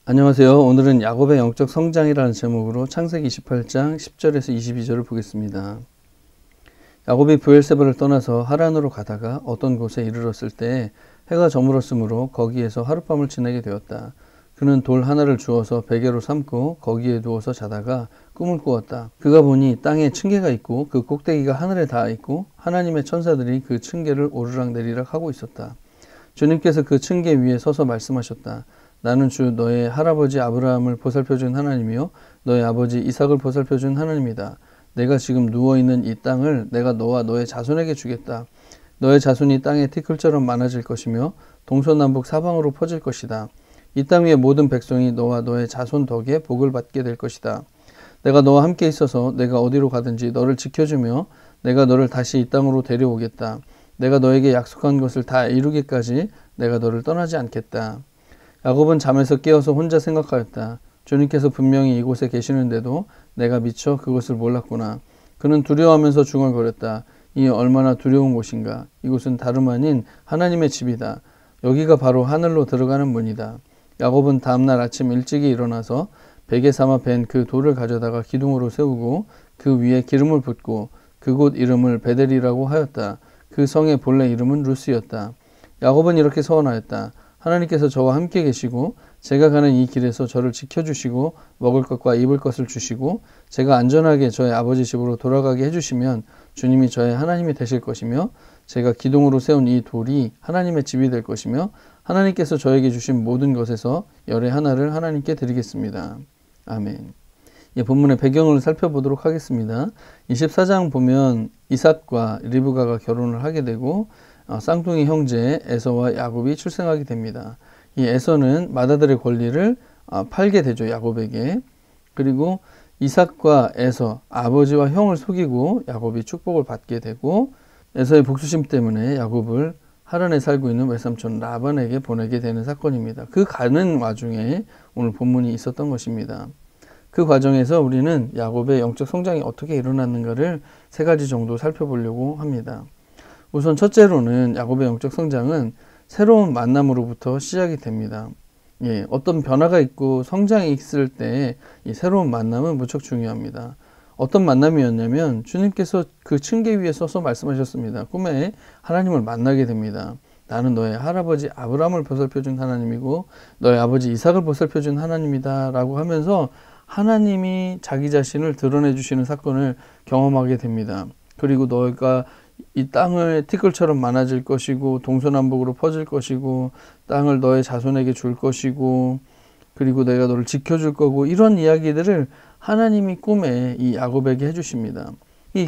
안녕하세요. 오늘은 야곱의 영적 성장이라는 제목으로 창세기 28장 10절에서 22절을 보겠습니다. 야곱이 브엘세바를 떠나서 하란으로 가다가 어떤 곳에 이르렀을 때 해가 저물었으므로 거기에서 하룻밤을 지내게 되었다. 그는 돌 하나를 주워서 베개로 삼고 거기에 누워서 자다가 꿈을 꾸었다. 그가 보니 땅에 층계가 있고 그 꼭대기가 하늘에 닿아 있고 하나님의 천사들이 그 층계를 오르락내리락 하고 있었다. 주님께서 그 층계 위에 서서 말씀하셨다. 나는 주 너의 할아버지 아브라함을 보살펴준 하나님이요 너의 아버지 이삭을 보살펴준 하나님이다. 내가 지금 누워있는 이 땅을 내가 너와 너의 자손에게 주겠다. 너의 자손이 땅의 티끌처럼 많아질 것이며 동서남북 사방으로 퍼질 것이다. 이 땅 위의 모든 백성이 너와 너의 자손 덕에 복을 받게 될 것이다. 내가 너와 함께 있어서 내가 어디로 가든지 너를 지켜주며 내가 너를 다시 이 땅으로 데려오겠다. 내가 너에게 약속한 것을 다 이루기까지 내가 너를 떠나지 않겠다. 야곱은 잠에서 깨어서 혼자 생각하였다. 주님께서 분명히 이곳에 계시는데도 내가 미처 그것을 몰랐구나. 그는 두려워하면서 중얼거렸다. 이 얼마나 두려운 곳인가. 이곳은 다름 아닌 하나님의 집이다. 여기가 바로 하늘로 들어가는 문이다. 야곱은 다음날 아침 일찍이 일어나서 베개 삼아 벤 그 돌을 가져다가 기둥으로 세우고 그 위에 기름을 붓고 그곳 이름을 베델이라고 하였다. 그 성의 본래 이름은 루스였다. 야곱은 이렇게 서원하였다. 하나님께서 저와 함께 계시고 제가 가는 이 길에서 저를 지켜주시고 먹을 것과 입을 것을 주시고 제가 안전하게 저의 아버지 집으로 돌아가게 해주시면 주님이 저의 하나님이 되실 것이며 제가 기둥으로 세운 이 돌이 하나님의 집이 될 것이며 하나님께서 저에게 주신 모든 것에서 열의 하나를 하나님께 드리겠습니다. 아멘. 본문의 배경을 살펴보도록 하겠습니다. 24장 보면 이삭과 리브가가 결혼을 하게 되고 쌍둥이 형제 에서와 야곱이 출생하게 됩니다. 이 에서는 맏아들의 권리를 팔게 되죠. 야곱에게. 그리고 이삭과 에서 아버지와 형을 속이고 야곱이 축복을 받게 되고 에서의 복수심 때문에 야곱을 하란에 살고 있는 외삼촌 라반에게 보내게 되는 사건입니다. 그 가는 와중에 오늘 본문이 있었던 것입니다. 그 과정에서 우리는 야곱의 영적 성장이 어떻게 일어났는가를 세 가지 정도 살펴보려고 합니다. 우선 첫째로는 야곱의 영적 성장은 새로운 만남으로부터 시작이 됩니다. 어떤 변화가 있고 성장이 있을 때 이 새로운 만남은 무척 중요합니다. 어떤 만남이었냐면 주님께서 그 층계 위에 서서 말씀하셨습니다. 꿈에 하나님을 만나게 됩니다. 나는 너의 할아버지 아브라함을 보살펴준 하나님이고 너의 아버지 이삭을 보살펴준 하나님이다 라고 하면서 하나님이 자기 자신을 드러내 주시는 사건을 경험하게 됩니다. 그리고 너가 이 땅을 티끌처럼 많아질 것이고 동서남북으로 퍼질 것이고 땅을 너의 자손에게 줄 것이고 그리고 내가 너를 지켜줄 거고 이런 이야기들을 하나님이 꿈에 이 야곱에게 해주십니다.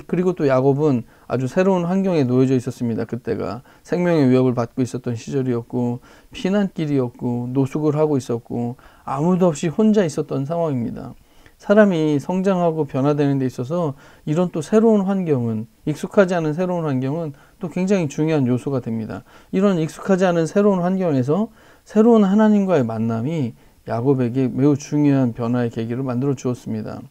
그리고 또 야곱은 아주 새로운 환경에 놓여져 있었습니다. 그때가 생명의 위협을 받고 있었던 시절이었고 피난길이었고 노숙을 하고 있었고 아무도 없이 혼자 있었던 상황입니다. 사람이 성장하고 변화되는 데 있어서 이런 또 새로운 환경은 익숙하지 않은 새로운 환경은 또 굉장히 중요한 요소가 됩니다. 이런 익숙하지 않은 새로운 환경에서 새로운 하나님과의 만남이 야곱에게 매우 중요한 변화의 계기를 만들어 주었습니다.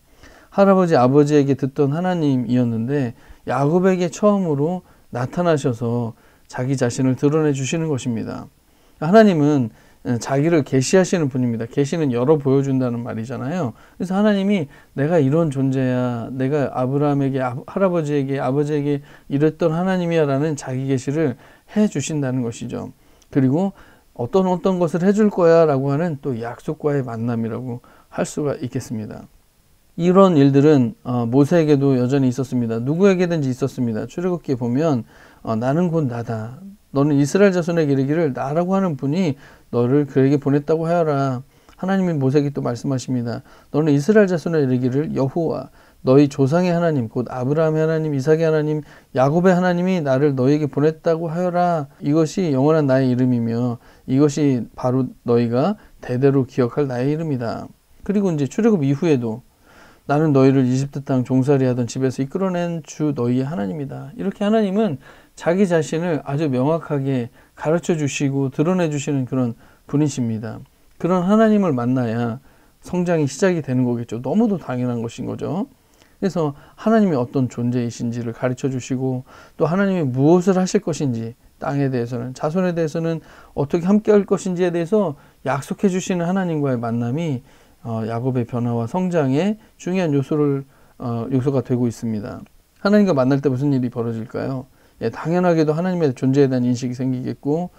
할아버지 아버지에게 듣던 하나님이었는데 야곱에게 처음으로 나타나셔서 자기 자신을 드러내 주시는 것입니다. 하나님은 자기를 계시하시는 분입니다. 계시는 열어 보여준다는 말이잖아요. 그래서 하나님이 내가 이런 존재야, 내가 아브라함에게 할아버지에게 아버지에게 이랬던 하나님이야 라는 자기 계시를 해주신다는 것이죠. 그리고 어떤 것을 해줄 거야 라고 하는 또 약속과의 만남이라고 할 수가 있겠습니다. 이런 일들은 모세에게도 여전히 있었습니다. 누구에게든지 있었습니다. 출애굽기에 보면 나는 곧 나다. 너는 이스라엘 자손에게 이르기를 나라고 하는 분이 너를 그에게 보냈다고 하여라. 하나님이 모세에게 또 말씀하십니다. 너는 이스라엘 자손에 이르기를 여호와 너희 조상의 하나님 곧 아브라함의 하나님 이삭의 하나님 야곱의 하나님이 나를 너희에게 보냈다고 하여라. 이것이 영원한 나의 이름이며 이것이 바로 너희가 대대로 기억할 나의 이름이다. 그리고 이제 출애굽 이후에도 나는 너희를 이집트 땅 종살이 하던 집에서 이끌어낸 주 너희의 하나님이다. 이렇게 하나님은 자기 자신을 아주 명확하게 가르쳐 주시고 드러내 주시는 그런 분이십니다. 그런 하나님을 만나야 성장이 시작이 되는 거겠죠. 너무도 당연한 것인 거죠. 그래서 하나님이 어떤 존재이신지를 가르쳐 주시고 또 하나님이 무엇을 하실 것인지 땅에 대해서는 자손에 대해서는 어떻게 함께 할 것인지에 대해서 약속해 주시는 하나님과의 만남이 야곱의 변화와 성장의 중요한 요소가 되고 있습니다. 하나님과 만날 때 무슨 일이 벌어질까요? 당연하게도 하나님의 존재에 대한 인식이 생기겠고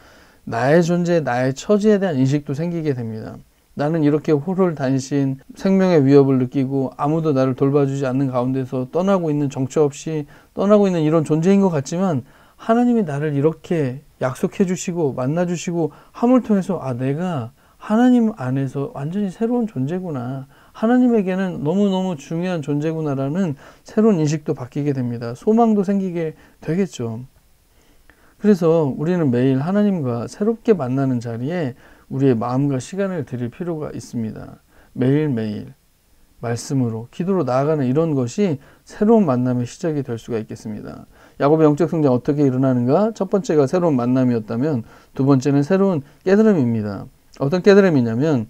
나의 존재, 나의 처지에 대한 인식도 생기게 됩니다. 나는 이렇게 호롤단신 생명의 위협을 느끼고 아무도 나를 돌봐주지 않는 가운데서 떠나고 있는, 정처 없이 떠나고 있는 이런 존재인 것 같지만 하나님이 나를 이렇게 약속해 주시고 만나 주시고 함을 통해서 내가 하나님 안에서 완전히 새로운 존재구나, 하나님에게는 너무너무 중요한 존재구나라는 새로운 인식도 바뀌게 됩니다. 소망도 생기게 되겠죠. 그래서 우리는 매일 하나님과 새롭게 만나는 자리에 우리의 마음과 시간을 드릴 필요가 있습니다. 매일매일 말씀으로, 기도로 나아가는 이런 것이 새로운 만남의 시작이 될 수가 있겠습니다. 야곱의 영적 성장 어떻게 일어나는가? 첫 번째가 새로운 만남이었다면 두 번째는 새로운 깨달음입니다. 어떤 깨달음이냐면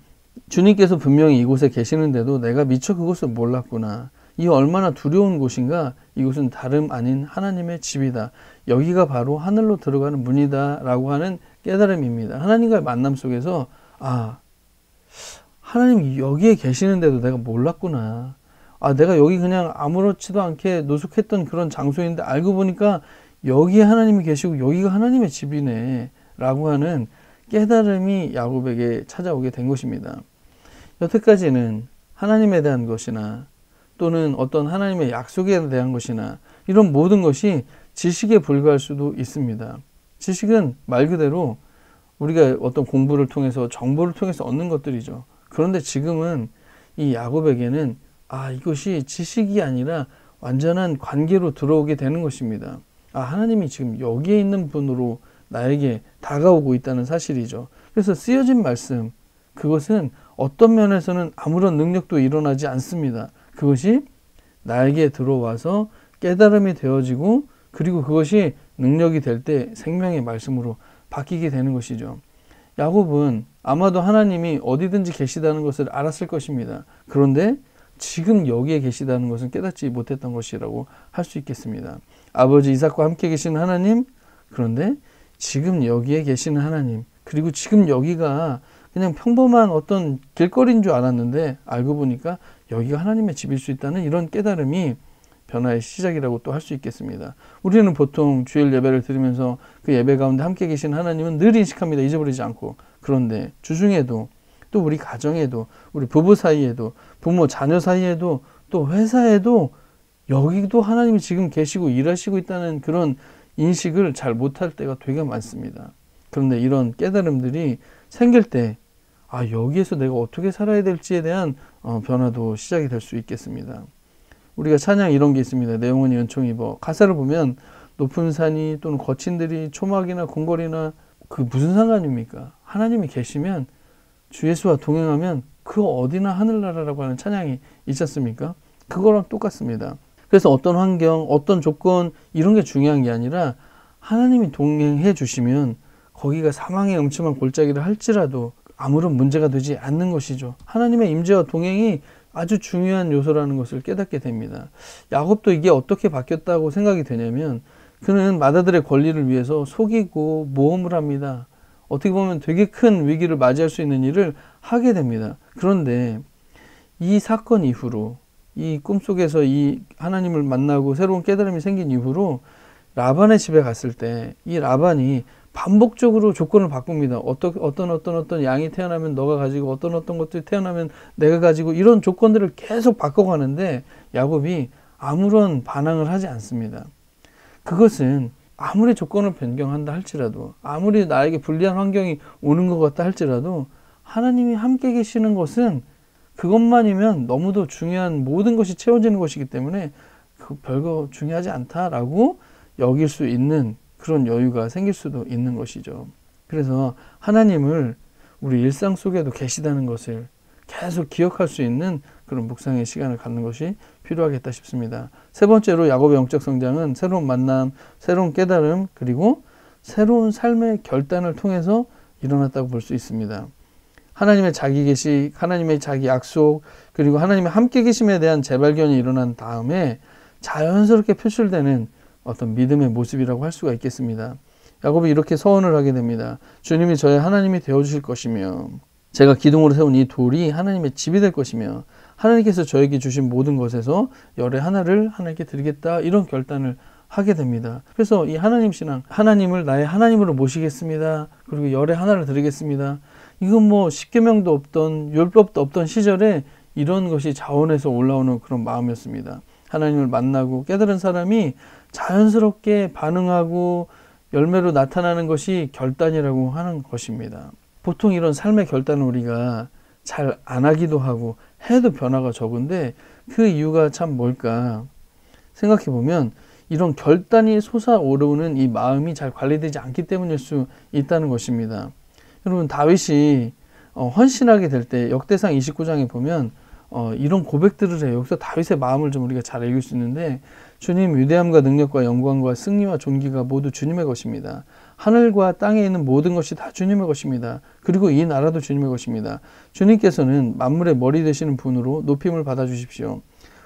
주님께서 분명히 이곳에 계시는데도 내가 미처 그곳을 몰랐구나. 이 얼마나 두려운 곳인가. 이곳은 다름 아닌 하나님의 집이다. 여기가 바로 하늘로 들어가는 문이다 라고 하는 깨달음입니다. 하나님과의 만남 속에서 하나님이 여기에 계시는데도 내가 몰랐구나. 내가 여기 그냥 아무렇지도 않게 노숙했던 그런 장소인데 알고 보니까 여기에 하나님이 계시고 여기가 하나님의 집이네 라고 하는 깨달음이 야곱에게 찾아오게 된 것입니다. 여태까지는 하나님에 대한 것이나 또는 어떤 하나님의 약속에 대한 것이나 이런 모든 것이 지식에 불과할 수도 있습니다. 지식은 말 그대로 우리가 어떤 공부를 통해서 정보를 통해서 얻는 것들이죠. 그런데 지금은 이 야곱에게는 이것이 지식이 아니라 완전한 관계로 들어오게 되는 것입니다. 하나님이 지금 여기에 있는 분으로 나에게 다가오고 있다는 사실이죠. 그래서 쓰여진 말씀, 그것은 어떤 면에서는 아무런 능력도 일어나지 않습니다. 그것이 나에게 들어와서 깨달음이 되어지고 그리고 그것이 능력이 될 때 생명의 말씀으로 바뀌게 되는 것이죠. 야곱은 아마도 하나님이 어디든지 계시다는 것을 알았을 것입니다. 그런데 지금 여기에 계시다는 것은 깨닫지 못했던 것이라고 할 수 있겠습니다. 아버지 이삭과 함께 계시는 하나님, 그런데 지금 여기에 계시는 하나님, 그리고 지금 여기가 그냥 평범한 어떤 길거리인 줄 알았는데 알고 보니까 여기가 하나님의 집일 수 있다는 이런 깨달음이 변화의 시작이라고 또 할 수 있겠습니다. 우리는 보통 주일 예배를 드리면서 그 예배 가운데 함께 계신 하나님은 늘 인식합니다. 잊어버리지 않고. 그런데 주중에도 또 우리 가정에도 우리 부부 사이에도 부모 자녀 사이에도 또 회사에도 여기도 하나님이 지금 계시고 일하시고 있다는 그런 인식을 잘 못할 때가 되게 많습니다. 그런데 이런 깨달음들이 생길 때 여기에서 내가 어떻게 살아야 될지에 대한 변화도 시작이 될 수 있겠습니다. 우리가 찬양 이런 게 있습니다. 내 영혼이 은총 입어. 가사를 보면 높은 산이 또는 거친 들이 초막이나 궁궐이나 그 무슨 상관입니까? 하나님이 계시면 주 예수와 동행하면 그 어디나 하늘나라라고 하는 찬양이 있지 않습니까? 그거랑 똑같습니다. 그래서 어떤 환경, 어떤 조건 이런 게 중요한 게 아니라 하나님이 동행해 주시면 거기가 사망의 음침한 골짜기를 할지라도 아무런 문제가 되지 않는 것이죠. 하나님의 임재와 동행이 아주 중요한 요소라는 것을 깨닫게 됩니다. 야곱도 이게 어떻게 바뀌었다고 생각이 되냐면 그는 맏아들의 권리를 위해서 속이고 모험을 합니다. 어떻게 보면 되게 큰 위기를 맞이할 수 있는 일을 하게 됩니다. 그런데 이 사건 이후로 이 꿈속에서 이 하나님을 만나고 새로운 깨달음이 생긴 이후로 라반의 집에 갔을 때 이 라반이 반복적으로 조건을 바꿉니다. 어떤 양이 태어나면 너가 가지고 어떤 것들이 태어나면 내가 가지고 이런 조건들을 계속 바꿔가는데 야곱이 아무런 반항을 하지 않습니다. 그것은 아무리 조건을 변경한다 할지라도 아무리 나에게 불리한 환경이 오는 것 같다 할지라도 하나님이 함께 계시는 것은 그것만이면 너무도 중요한 모든 것이 채워지는 것이기 때문에 별거 중요하지 않다라고 여길 수 있는 그런 여유가 생길 수도 있는 것이죠. 그래서 하나님을 우리 일상 속에도 계시다는 것을 계속 기억할 수 있는 그런 묵상의 시간을 갖는 것이 필요하겠다 싶습니다. 세 번째로 야곱의 영적 성장은 새로운 만남, 새로운 깨달음, 그리고 새로운 삶의 결단을 통해서 일어났다고 볼 수 있습니다. 하나님의 자기 계시, 하나님의 자기 약속, 그리고 하나님의 함께 계심에 대한 재발견이 일어난 다음에 자연스럽게 표출되는 어떤 믿음의 모습이라고 할 수가 있겠습니다. 야곱이 이렇게 서원을 하게 됩니다. 주님이 저의 하나님이 되어주실 것이며 제가 기둥으로 세운 이 돌이 하나님의 집이 될 것이며 하나님께서 저에게 주신 모든 것에서 열의 하나를 하나님께 드리겠다, 이런 결단을 하게 됩니다. 그래서 이 하나님 신앙, 하나님을 나의 하나님으로 모시겠습니다, 그리고 열의 하나를 드리겠습니다, 이건 뭐 십계명도 없던 율법도 없던 시절에 이런 것이 자원에서 올라오는 그런 마음이었습니다. 하나님을 만나고 깨달은 사람이 자연스럽게 반응하고 열매로 나타나는 것이 결단이라고 하는 것입니다. 보통 이런 삶의 결단을 우리가 잘 안 하기도 하고 해도 변화가 적은데, 그 이유가 참 뭘까 생각해 보면 이런 결단이 솟아오르는 이 마음이 잘 관리되지 않기 때문일 수 있다는 것입니다. 여러분, 다윗이 헌신하게 될 때 역대상 29장에 보면 이런 고백들을 해요. 여기서 다윗의 마음을 좀 우리가 잘 읽을 수 있는데, 주님 위대함과 능력과 영광과 승리와 존귀가 모두 주님의 것입니다. 하늘과 땅에 있는 모든 것이 다 주님의 것입니다. 그리고 이 나라도 주님의 것입니다. 주님께서는 만물의 머리 되시는 분으로 높임을 받아 주십시오.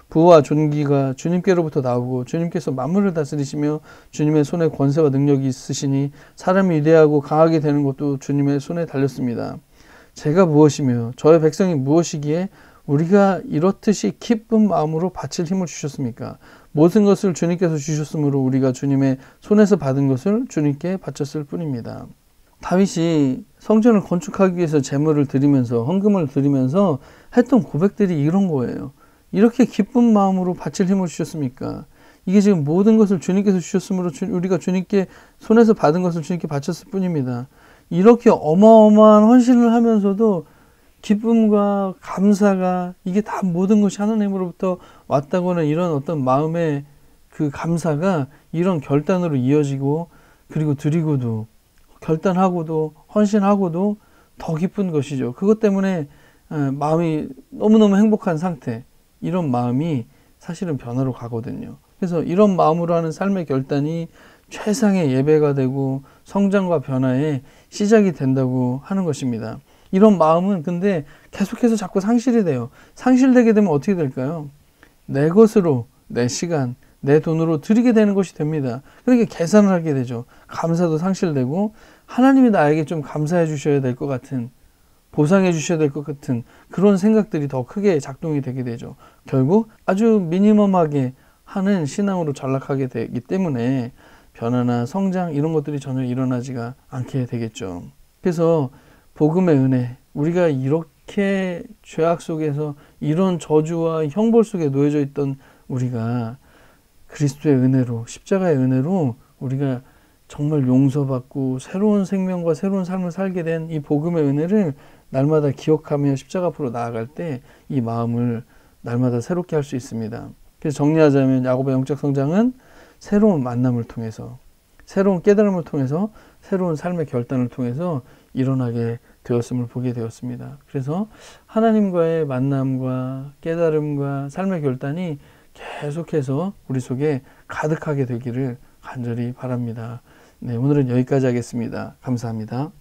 부와 존귀가 주님께로부터 나오고 주님께서 만물을 다스리시며 주님의 손에 권세와 능력이 있으시니 사람이 위대하고 강하게 되는 것도 주님의 손에 달렸습니다. 제가 무엇이며 저의 백성이 무엇이기에 우리가 이렇듯이 기쁜 마음으로 바칠 힘을 주셨습니까? 모든 것을 주님께서 주셨으므로 우리가 주님의 손에서 받은 것을 주님께 바쳤을 뿐입니다. 다윗이 성전을 건축하기 위해서 제물을 드리면서 헌금을 드리면서 했던 고백들이 이런 거예요. 이렇게 기쁜 마음으로 바칠 힘을 주셨습니까? 이게 지금 모든 것을 주님께서 주셨으므로 우리가 주님께 손에서 받은 것을 주님께 바쳤을 뿐입니다. 이렇게 어마어마한 헌신을 하면서도 기쁨과 감사가, 이게 다 모든 것이 하나님으로부터 왔다고 하는 이런 어떤 마음의 그 감사가 이런 결단으로 이어지고, 그리고 드리고도 결단하고도 헌신하고도 더 기쁜 것이죠. 그것 때문에 마음이 너무너무 행복한 상태, 이런 마음이 사실은 변화로 가거든요. 그래서 이런 마음으로 하는 삶의 결단이 최상의 예배가 되고 성장과 변화의 시작이 된다고 하는 것입니다. 이런 마음은 근데 계속해서 자꾸 상실이 돼요. 상실되게 되면 어떻게 될까요? 내 것으로, 내 시간, 내 돈으로 드리게 되는 것이 됩니다. 그러니까 계산을 하게 되죠. 감사도 상실되고 하나님이 나에게 좀 감사해 주셔야 될 것 같은, 보상해 주셔야 될 것 같은 그런 생각들이 더 크게 작동이 되게 되죠. 결국 아주 미니멈하게 하는 신앙으로 전락하게 되기 때문에 변화나 성장 이런 것들이 전혀 일어나지가 않게 되겠죠. 그래서 복음의 은혜, 우리가 이렇게 죄악 속에서 이런 저주와 형벌 속에 놓여져 있던 우리가 그리스도의 은혜로, 십자가의 은혜로 우리가 정말 용서받고 새로운 생명과 새로운 삶을 살게 된 이 복음의 은혜를 날마다 기억하며 십자가 앞으로 나아갈 때 이 마음을 날마다 새롭게 할 수 있습니다. 그래서 정리하자면 야고보의 영적 성장은 새로운 만남을 통해서, 새로운 깨달음을 통해서, 새로운 삶의 결단을 통해서 일어나게 되었음을 보게 되었습니다. 그래서 하나님과의 만남과 깨달음과 삶의 결단이 계속해서 우리 속에 가득하게 되기를 간절히 바랍니다. 네, 오늘은 여기까지 하겠습니다. 감사합니다.